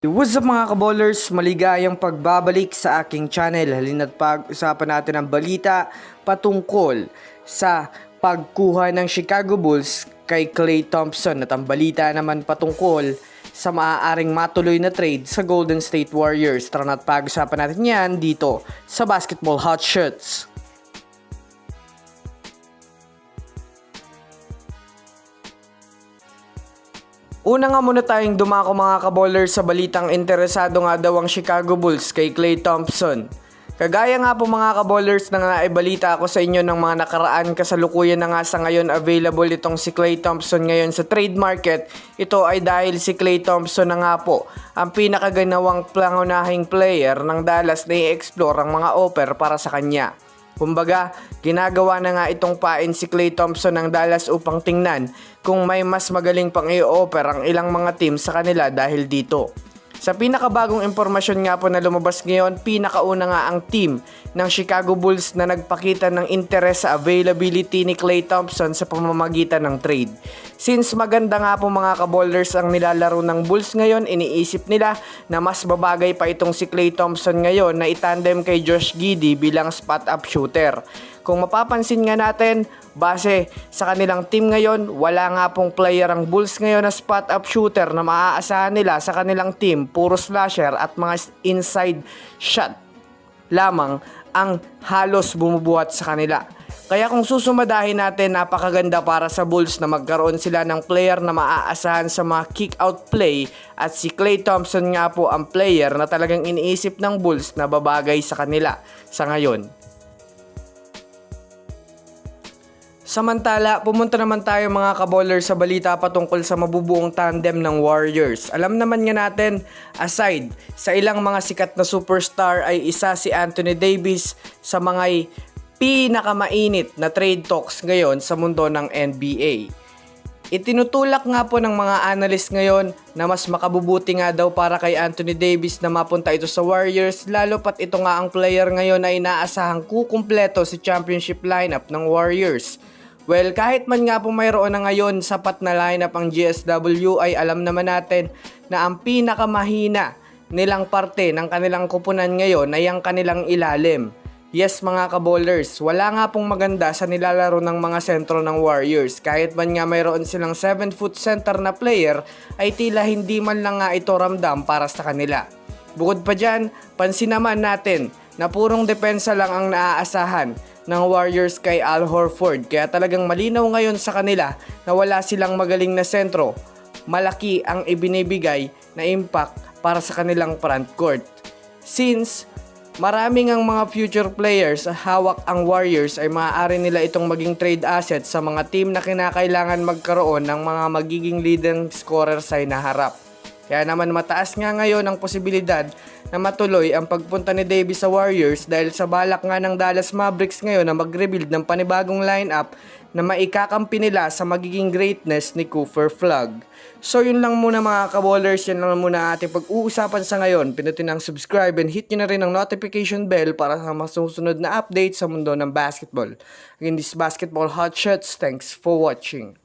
What's up mga kaballers? Maligayang pagbabalik sa aking channel. Halina't pag-usapan natin ang balita patungkol sa pagkuha ng Chicago Bulls kay Klay Thompson at ang balita naman patungkol sa maaaring matuloy na trade sa Golden State Warriors. Tara na't pag-usapan natin yan dito sa Basketball Hot Shots. Una nga muna tayong dumako mga kaballers sa balitang interesado nga daw ang Chicago Bulls kay Klay Thompson. Kagaya nga po mga kaballers na naibalita ako sa inyo ng mga nakaraan kasalukuyan na nga sa ngayon available itong si Klay Thompson ngayon sa trade market. Ito ay dahil si Klay Thompson na nga po ang pinakaganawang pangunahing player ng Dallas na i-explore ang mga offer para sa kanya. Kumbaga, ginagawa na nga itong pain si Klay Thompson ng Dallas upang tingnan kung may mas magaling pang i-offer ang ilang mga team sa kanila dahil dito. Sa pinakabagong impormasyon nga po na lumabas ngayon, pinakauna nga ang team ng Chicago Bulls na nagpakita ng interes sa availability ni Klay Thompson sa pamamagitan ng trade. Since maganda nga po mga kaballers ang nilalaro ng Bulls ngayon, iniisip nila na mas babagay pa itong si Klay Thompson ngayon na itandem kay Josh Giddey bilang spot-up shooter. Kung mapapansin nga natin, base sa kanilang team ngayon, wala nga pong player ang Bulls ngayon na spot-up shooter na maaasahan nila sa kanilang team. Puro slasher at mga inside shot lamang ang halos bumubuhat sa kanila. Kaya kung susumadahin natin, napakaganda para sa Bulls na magkaroon sila ng player na maaasahan sa mga kick-out play at si Klay Thompson nga po ang player na talagang iniisip ng Bulls na babagay sa kanila sa ngayon. Samantala, pumunta naman tayo mga kaballers sa balita patungkol sa mabubuong tandem ng Warriors. Alam naman nga natin, aside sa ilang mga sikat na superstar ay isa si Anthony Davis sa mga pinakamainit na trade talks ngayon sa mundo ng NBA. Itinutulak nga po ng mga analyst ngayon na mas makabubuti nga daw para kay Anthony Davis na mapunta ito sa Warriors, lalo pat ito nga ang player ngayon ay inaasahang kukumpleto si championship lineup ng Warriors. Well, kahit man nga po mayroon na ngayon sapat na lineup ang GSW, ay alam naman natin na ang pinakamahina nilang parte ng kanilang kupunan ngayon ay ang kanilang ilalim. Yes mga kaballers, wala nga pong maganda sa nilalaro ng mga sentro ng Warriors. Kahit man nga mayroon silang 7-foot center na player, ay tila hindi man lang nga ito ramdam para sa kanila. Bukod pa dyan, pansin naman natin na purong depensa lang ang naaasahan ng Warriors kay Al Horford. Kaya talagang malinaw ngayon sa kanila na wala silang magaling na sentro. Malaki ang ibinibigay na impact para sa kanilang front court. Since maraming ang mga future players hawak ang Warriors, ay maaari nila itong maging trade asset sa mga team na kinakailangan magkaroon ng mga magiging leading scorer sa hinaharap. Kaya naman mataas nga ngayon ang posibilidad na matuloy ang pagpunta ni Davis sa Warriors dahil sa balak nga ng Dallas Mavericks ngayon na mag-rebuild ng panibagong lineup na maikakampi nila sa magiging greatness ni Cooper Flagg. So yun lang muna mga kaballers, yan lang muna ating pag-uusapan sa ngayon. Pinutin ang subscribe and hit nyo na rin ang notification bell para sa masusunod na update sa mundo ng basketball. Again, this is Basketball Hot Shots. Thanks for watching.